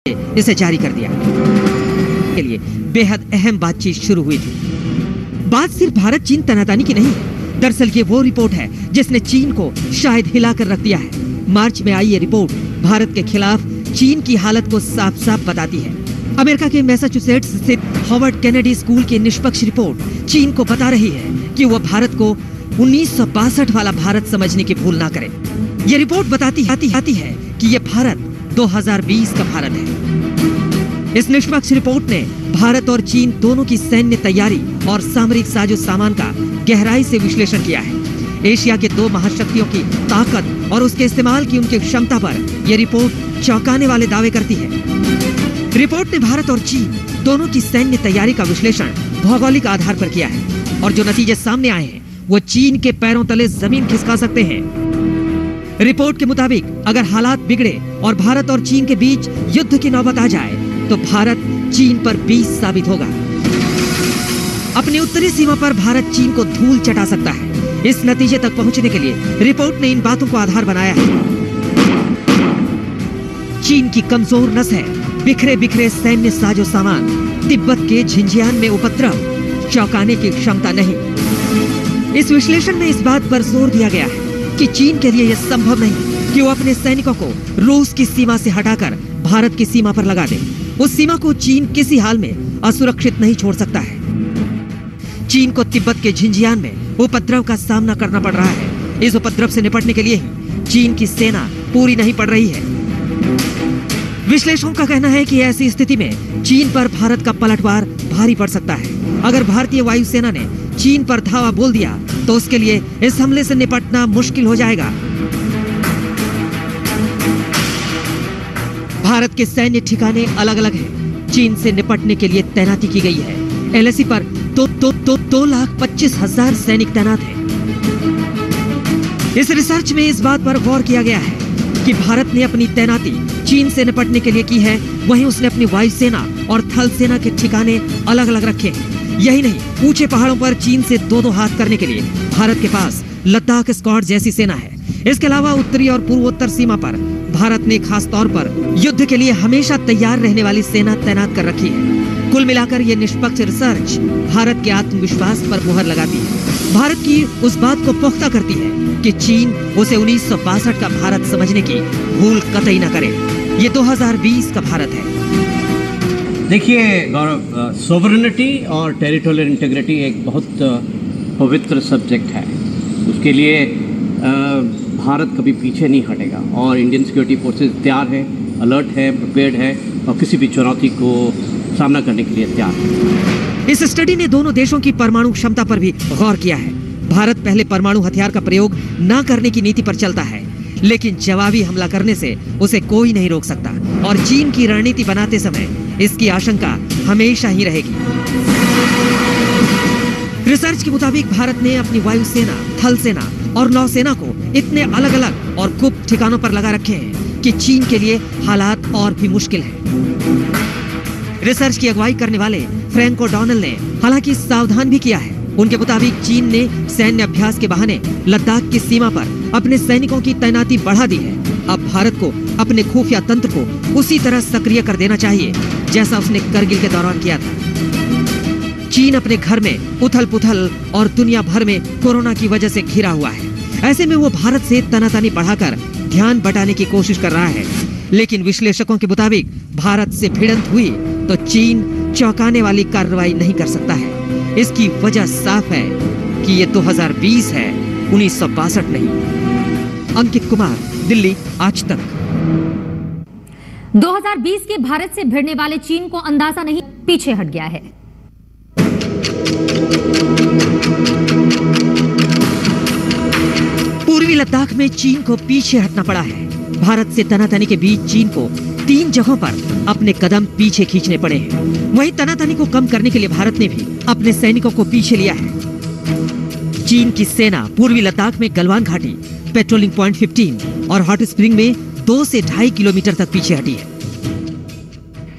इसे जारी कर दिया। के लिए बेहद अहम बातचीत शुरू हुई थी। बात सिर्फ भारत चीन तनातनी की नहीं है, दरअसल ये वो रिपोर्ट है जिसने चीन को शायद हिलाकर रख दिया है। मार्च में आई ये रिपोर्ट भारत के खिलाफ चीन की हालत को साफ साफ बताती है। अमेरिका के मैसाचुसेट्स स्थित हार्वर्ड केनेडी स्कूल की निष्पक्ष रिपोर्ट चीन को बता रही है कि वह भारत को 1962 वाला भारत समझने की भूल ना करे। ये रिपोर्ट बताती है कि यह भारत 2020 का भारत है। इस निष्पक्ष रिपोर्ट ने भारत और चीन दोनों की सैन्य तैयारी और सामरिक साजो सामान का गहराई से विश्लेषण किया है। एशिया के दो महाशक्तियों की ताकत और उसके इस्तेमाल की उनकी क्षमता पर यह रिपोर्ट चौंकाने वाले दावे करती है। रिपोर्ट ने भारत और चीन दोनों की सैन्य तैयारी का विश्लेषण भौगोलिक आधार पर किया है और जो नतीजे सामने आए हैं वो चीन के पैरों तले जमीन खिसका सकते हैं। रिपोर्ट के मुताबिक अगर हालात बिगड़े और भारत और चीन के बीच युद्ध की नौबत आ जाए तो भारत चीन पर 20 साबित होगा। अपनी उत्तरी सीमा पर भारत चीन को धूल चटा सकता है। इस नतीजे तक पहुंचने के लिए रिपोर्ट ने इन बातों को आधार बनाया है। चीन की कमजोर नसें, बिखरे बिखरे सैन्य साजो सामान, तिब्बत के झिंझियान में उपद्रव, चौंकाने की क्षमता नहीं। इस विश्लेषण में इस बात पर जोर दिया गया है कि चीन के लिए यह संभव नहीं कि वो अपने सैनिकों को रूस की सीमा से हटाकर भारत की सीमा पर लगा दे। उस सीमा को चीन किसी हाल में असुरक्षित नहीं छोड़ सकता है। चीन को तिब्बत के झिंझियान में उपद्रव का सामना करना पड़ रहा है। इस उपद्रव से निपटने के लिए ही चीन की सेना पूरी नहीं पड़ रही है। विश्लेषकों का कहना है कि ऐसी स्थिति में चीन पर भारत का पलटवार भारी पड़ सकता है। अगर भारतीय वायुसेना ने चीन पर धावा बोल दिया तो उसके लिए इस हमले से निपटना मुश्किल हो जाएगा। भारत के सैन्य ठिकाने अलग अलग हैं। चीन से निपटने के लिए तैनाती की गई है। एलएसी पर 2,25,000 सैनिक तैनात हैं। इस रिसर्च में इस बात पर गौर किया गया है कि भारत ने अपनी तैनाती चीन से निपटने के लिए की है, वहीं उसने अपनी वायुसेना और थल सेना के ठिकाने अलग अलग रखे हैं। यही नहीं, ऊंचे पहाड़ों पर चीन से दो हाथ करने के लिए भारत के पास लद्दाख स्क्वाड जैसी सेना है। इसके अलावा उत्तरी और पूर्वोत्तर सीमा पर भारत ने खास तौर पर युद्ध के लिए हमेशा तैयार रहने वाली सेना तैनात कर रखी है। कुल मिलाकर ये निष्पक्ष रिसर्च भारत के आत्मविश्वास पर मुहर लगाती है। भारत की उस बात को पुख्ता करती है कि चीन उसे 1962 का भारत समझने की भूल कतई न करे। ये 2020 का भारत है। देखिए गौरव, सोवरेनिटी और टेरिटोरियल इंटीग्रिटी एक बहुत पवित्र सब्जेक्ट है। उसके लिए भारत कभी पीछे नहीं हटेगा और इंडियन सिक्योरिटी फोर्सेस तैयार है, अलर्ट है, प्रिपेयर्ड है और किसी भी चुनौती को सामना करने के लिए तैयार है। इस स्टडी ने दोनों देशों की परमाणु क्षमता पर भी गौर किया है। भारत पहले परमाणु हथियार का प्रयोग न करने की नीति पर चलता है, लेकिन जवाबी हमला करने से उसे कोई नहीं रोक सकता और चीन की रणनीति बनाते समय इसकी आशंका हमेशा ही रहेगी। रिसर्च के मुताबिक भारत ने अपनी वायुसेना, थल सेना और नौसेना को इतने अलग अलग और गुप्त ठिकानों पर लगा रखे हैं कि चीन के लिए हालात और भी मुश्किल हैं। रिसर्च की अगुवाई करने वाले फ्रैंक ओडॉनल ने हालांकि सावधान भी किया है। उनके मुताबिक चीन ने सैन्य अभ्यास के बहाने लद्दाख की सीमा पर अपने सैनिकों की तैनाती बढ़ा दी है। अब भारत को अपने खुफिया तंत्र को उसी तरह सक्रिय कर देना चाहिए जैसा उसने करगिल के दौरान किया था। चीन अपने घर में उथल पुथल और दुनिया भर में कोरोना की वजह से घिरा हुआ है। ऐसे में वो भारत से तनातनी बढ़ाकर ध्यान बटाने की कोशिश कर रहा है। लेकिन विश्लेषकों के मुताबिक भारत से भिड़ंत हुई तो चीन चौंकाने वाली कार्रवाई नहीं कर सकता है। इसकी वजह साफ है कि ये 2020 है, 1962 नहीं। अंकित कुमार, दिल्ली, आज तक। 2020 के भारत से भिड़ने वाले चीन को अंदाजा नहीं, पीछे हट गया है। पूर्वी लद्दाख में चीन को पीछे हटना पड़ा है। भारत से तनातनी के बीच चीन को 3 जगहों पर अपने कदम पीछे खींचने पड़े हैं। वहीं तनातनी को कम करने के लिए भारत ने भी अपने सैनिकों को पीछे लिया है। चीन की सेना पूर्वी लद्दाख में गलवान घाटी, पेट्रोलिंग पॉइंट 15 और हॉट स्प्रिंग में 2 से 2.5 किलोमीटर तक पीछे हटी है।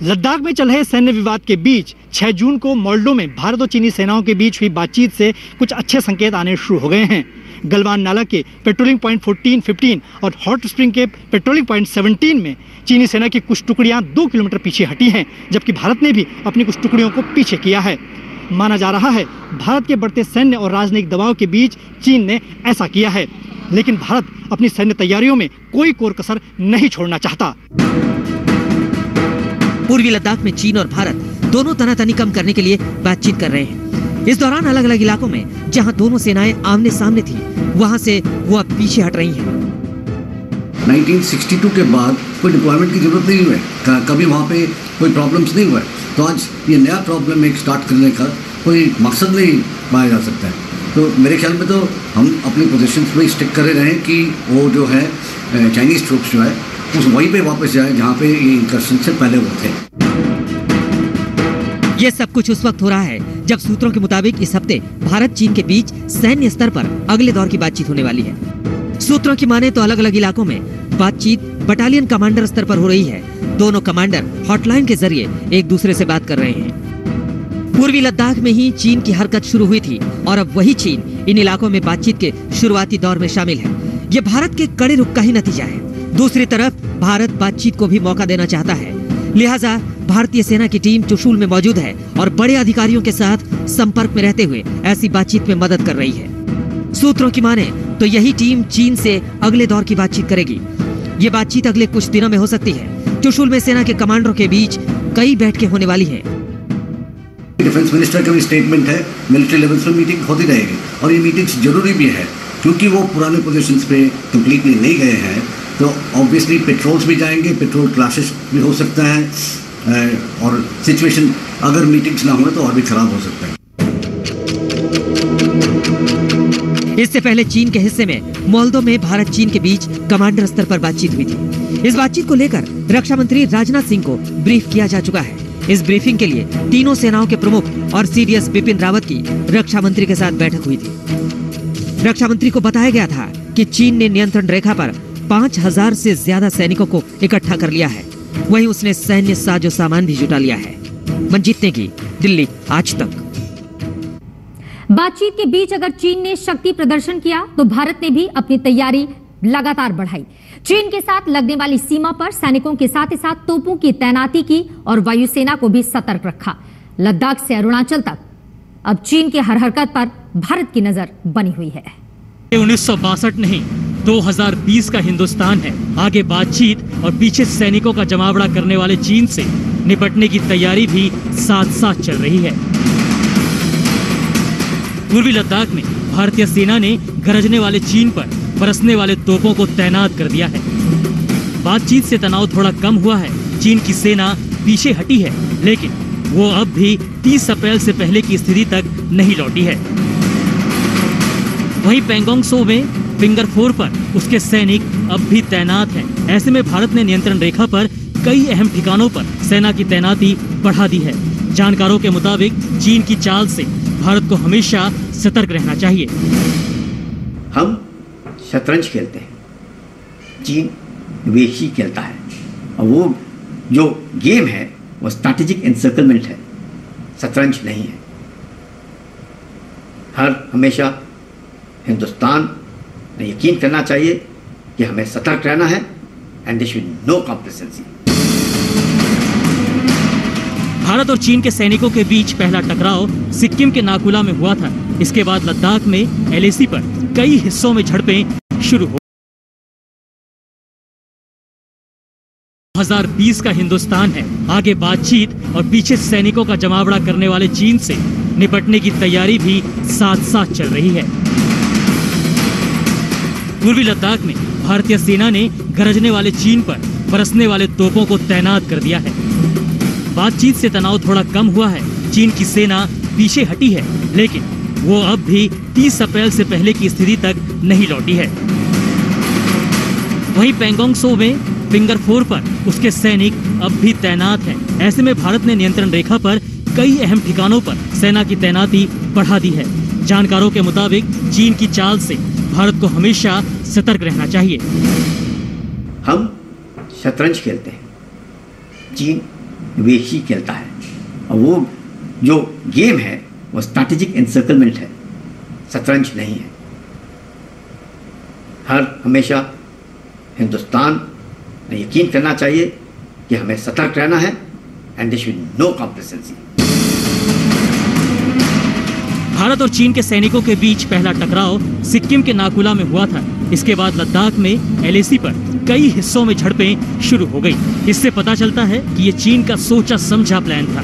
लद्दाख में चल रहे सैन्य विवाद के बीच 6 जून को मोल्डो में भारत और चीनी सेनाओं के बीच हुई बातचीत से कुछ अच्छे संकेत आने शुरू हो गए हैं। गलवान नाला के पेट्रोलिंग पॉइंट 14-15 और हॉट स्प्रिंग के पेट्रोलिंग पॉइंट 17 में चीनी सेना की कुछ टुकड़ियां 2 किलोमीटर पीछे हटी हैं, जबकि भारत ने भी अपनी कुछ टुकड़ियों को पीछे किया है। माना जा रहा है भारत के बढ़ते सैन्य और राजनयिक दबाव के बीच चीन ने ऐसा किया है, लेकिन भारत अपनी सैन्य तैयारियों में कोई कोर कसर नहीं छोड़ना चाहता। पूर्वी लद्दाख में चीन और भारत दोनों तनातनी कम करने के लिए बातचीत कर रहे हैं। इस दौरान अलग अलग इलाकों में जहां दोनों सेनाएं आमने सामने थी, वहां से वो अब पीछे हट रही हैं। 1962 के बाद कोई डिप्लॉयमेंट की जरूरत नहीं हुई, कभी वहाँ पे कोई प्रॉब्लम्स नहीं हुआ। तो आज ये नया प्रॉब्लम एक स्टार्ट करने का कोई मकसद नहीं पाया जा सकता है। तो मेरे ख्याल में तो हम अपनी पोजीशंस में स्टिक करे रहें कि वो जो है चाइनीज़ ट्रूप्स जो है उस वहीं पे वापस जाए जहाँ पे ये इंकर्शन से पहले वो थे। ये सब कुछ उस वक्त हो रहा है जब सूत्रों के मुताबिक इस हफ्ते भारत चीन के बीच सैन्य स्तर पर अगले दौर की बातचीत होने वाली है। सूत्रों की माने तो अलग अलग इलाकों में बातचीत बटालियन कमांडर स्तर पर हो रही है। दोनों कमांडर हॉटलाइन के जरिए एक दूसरे से बात कर रहे हैं। पूर्वी लद्दाख में ही चीन की हरकत शुरू हुई थी और अब वही चीन इन इलाकों में बातचीत के शुरुआती दौर में शामिल है। ये भारत के कड़े रुख का ही नतीजा है। दूसरी तरफ भारत बातचीत को भी मौका देना चाहता है, लिहाजा भारतीय सेना की टीम चुशूल में मौजूद है और बड़े अधिकारियों के साथ संपर्क में रहते हुए ऐसी बातचीत में मदद कर रही है। सूत्रों की माने तो यही टीम चीन से अगले दौर की बातचीत करेगी। ये बातचीत अगले कुछ दिनों में हो सकती है। चुशूल में सेना के कमांडरों के बीच कई बैठकें होने वाली हैं। डिफेंस मिनिस्टर का भी स्टेटमेंट है, मिलिट्री लेवल पर मीटिंग होती रहेगी और ये मीटिंग्स जरूरी भी है, क्योंकि वो पुराने पोजीशंस पे कंप्लीटली नहीं गए हैं। तो ऑब्वियसली पेट्रोल्स भी जाएंगे, पेट्रोल क्लैशेस भी हो सकता है और सिचुएशन अगर मीटिंग्स ना हो तो और भी खराब हो सकता है। इससे पहले चीन के हिस्से में मोल्दो में भारत चीन के बीच कमांडर स्तर पर बातचीत हुई थी। इस बातचीत को लेकर रक्षा मंत्री राजनाथ सिंह को ब्रीफ किया जा चुका है। इस ब्रीफिंग के लिए तीनों सेनाओं के प्रमुख और सीडीएस बिपिन रावत की रक्षा मंत्री के साथ बैठक हुई थी। रक्षा मंत्री को बताया गया था कि चीन ने नियंत्रण रेखा पर 5000 से ज्यादा सैनिकों को इकट्ठा कर लिया है। वहीं उसने सैन्य साजो सामान भी जुटा लिया है। मंजीत नेगी, दिल्ली, आज तक। बातचीत के बीच अगर चीन ने शक्ति प्रदर्शन किया तो भारत ने भी अपनी तैयारी लगातार बढ़ाई। चीन के साथ लगने वाली सीमा पर सैनिकों के साथ ही साथ तोपों की तैनाती की और वायुसेना को भी सतर्क रखा। लद्दाख से अरुणाचल तक अब चीन की हर हरकत पर भारत की नजर बनी हुई है। 1962 नहीं, 2020 का हिंदुस्तान है। आगे बातचीत और पीछे सैनिकों का जमावड़ा करने वाले चीन से निपटने की तैयारी भी साथ साथ चल रही है। पूर्वी लद्दाख में भारतीय सेना ने गरजने वाले चीन पर बरसने वाले तोपों को तैनात कर दिया है। बातचीत से तनाव थोड़ा कम हुआ है। चीन की सेना पीछे हटी है, लेकिन वो अब भी 30 अप्रैल से पहले की स्थिति तक नहीं लौटी है। वहीं पैंगोंग त्सो में फिंगर 4 पर उसके सैनिक अब भी तैनात हैं। ऐसे में भारत ने नियंत्रण रेखा पर कई अहम ठिकानों पर सेना की तैनाती बढ़ा दी है। जानकारों के मुताबिक चीन की चाल से भारत को हमेशा सतर्क रहना चाहिए। हम शतरंज खेलते हैं, चीन वेशी खेलता है और वो जो गेम है वो स्ट्रैटेजिक एनसर्कलमेंट है, शतरंज नहीं है। हमेशा हिंदुस्तान ने यकीन करना चाहिए कि हमें सतर्क रहना है and there should no complacency. Bharat और चीन के सैनिकों के बीच पहला टकराव सिक्किम के नाकुला में हुआ था। इसके बाद लद्दाख में एलएसी पर कई हिस्सों में झड़पें शुरू हो। 2020 का हिंदुस्तान है। आगे बातचीत और पीछे सैनिकों का जमावड़ा करने वाले चीन से निपटने की तैयारी भी साथ साथ चल रही है। पूर्वी लद्दाख में भारतीय सेना ने गरजने वाले चीन पर बरसने वाले तोपों को तैनात कर दिया है। बातचीत से तनाव थोड़ा कम हुआ है। चीन की सेना पीछे हटी है, लेकिन वो अब भी 30 अप्रैल से पहले की स्थिति तक नहीं लौटी है। वहीं पैंगोंग त्सो में फिंगर 4 पर उसके सैनिक अब भी तैनात हैं। ऐसे में भारत ने नियंत्रण रेखा पर कई अहम ठिकानों पर सेना की तैनाती बढ़ा दी है। जानकारों के मुताबिक चीन की चाल से भारत को हमेशा सतर्क रहना चाहिए। हम शतरंज खेलते हैं, चीन वेशी खेलता है और वो जो गेम है वो स्ट्रैटेजिक एनसर्कलमेंट है, शतरंज नहीं है। हमेशा हिंदुस्तान ने यकीन करना चाहिए कि हमें सतर्क रहना है and there should no complacency. Bharat और चीन के सैनिकों के बीच पहला टकराव सिक्किम के नाकुला में हुआ था। इसके बाद लद्दाख में LAC पर कई हिस्सों में झड़पें शुरू हो गई। इससे पता चलता है कि ये चीन का सोचा समझा प्लान था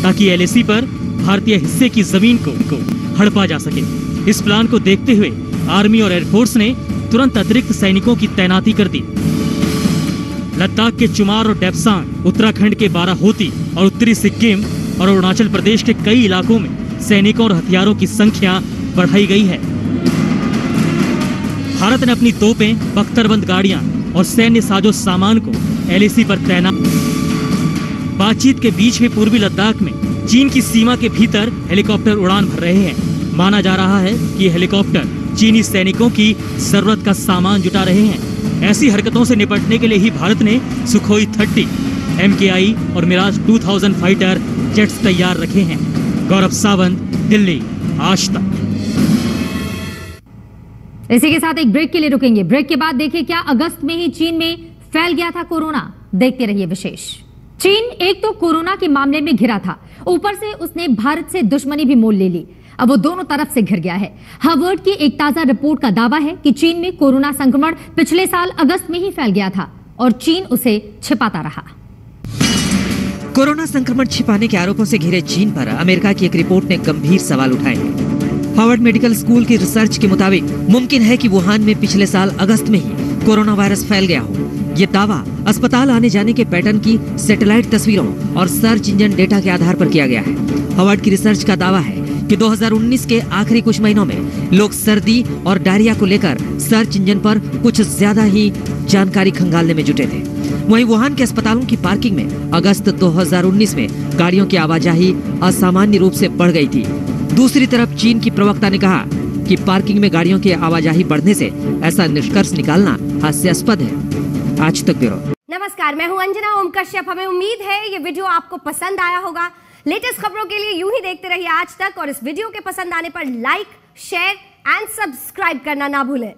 ताकि LAC पर भारतीय हिस्से की जमीन को हड़पा जा सके। इस प्लान को देखते हुए आर्मी और एयरफोर्स ने तुरंत अतिरिक्त सैनिकों की तैनाती कर दी। लद्दाख के चुमार और डेप्सांग, उत्तराखंड के बाराहोती और उत्तरी सिक्किम और अरुणाचल प्रदेश के कई इलाकों में सैनिकों और हथियारों की संख्या बढ़ाई गई है। भारत ने अपनी तोपें, बख्तरबंद गाड़ियां और सैन्य साजो सामान को LAC पर तैनात। बातचीत के बीच में पूर्वी लद्दाख में चीन की सीमा के भीतर हेलीकॉप्टर उड़ान भर रहे हैं। माना जा रहा है कि ये हेलीकॉप्टर चीनी सैनिकों की जरूरत का सामान जुटा रहे हैं। ऐसी हरकतों से निपटने के लिए ही भारत ने सुखोई 30, MKI और मिराज 2000 फाइटर जेट्स तैयार रखे हैं। गौरव सावंत, दिल्ली, आज तक। इसी के साथ एक ब्रेक के लिए रुकेंगे। ब्रेक के बाद देखिए क्या अगस्त में ही चीन में फैल गया था कोरोना। देखते रहिए विशेष। चीन एक तो कोरोना के मामले में घिरा था, ऊपर से उसने भारत से दुश्मनी भी मोल ले ली। अब वो दोनों तरफ से घिर गया है। हार्वर्ड की एक ताजा रिपोर्ट का दावा है कि चीन में कोरोना संक्रमण पिछले साल अगस्त में ही फैल गया था और चीन उसे छिपाता रहा। कोरोना संक्रमण छिपाने के आरोपों से घिरे चीन पर अमेरिका की एक रिपोर्ट ने गंभीर सवाल उठाए हैं। हार्वर्ड मेडिकल स्कूल की रिसर्च के मुताबिक मुमकिन है कि वुहान में पिछले साल अगस्त में ही कोरोना वायरस फैल गया हो। ये दावा अस्पताल आने जाने के पैटर्न की सैटेलाइट तस्वीरों और सर्च इंजन डेटा के आधार पर किया गया है। हार्वर्ड की रिसर्च का दावा है कि 2019 के आखिरी कुछ महीनों में लोग सर्दी और डायरिया को लेकर सर्च इंजन पर कुछ ज्यादा ही जानकारी खंगालने में जुटे थे। वहीं वुहान के अस्पतालों की पार्किंग में अगस्त 2019 में गाड़ियों की आवाजाही असामान्य रूप से बढ़ गई थी। दूसरी तरफ चीन की प्रवक्ता ने कहा कि पार्किंग में गाड़ियों की आवाजाही बढ़ने से ऐसा निष्कर्ष निकालना हास्यास्पद है। आज तक ब्यूरो। नमस्कार, मैं हूं अंजना ओम कश्यप। हमें उम्मीद है ये वीडियो आपको पसंद आया होगा। लेटेस्ट खबरों के लिए यूं ही देखते रहिए आज तक और इस वीडियो के पसंद आने पर लाइक, शेयर एंड सब्सक्राइब करना ना भूलें।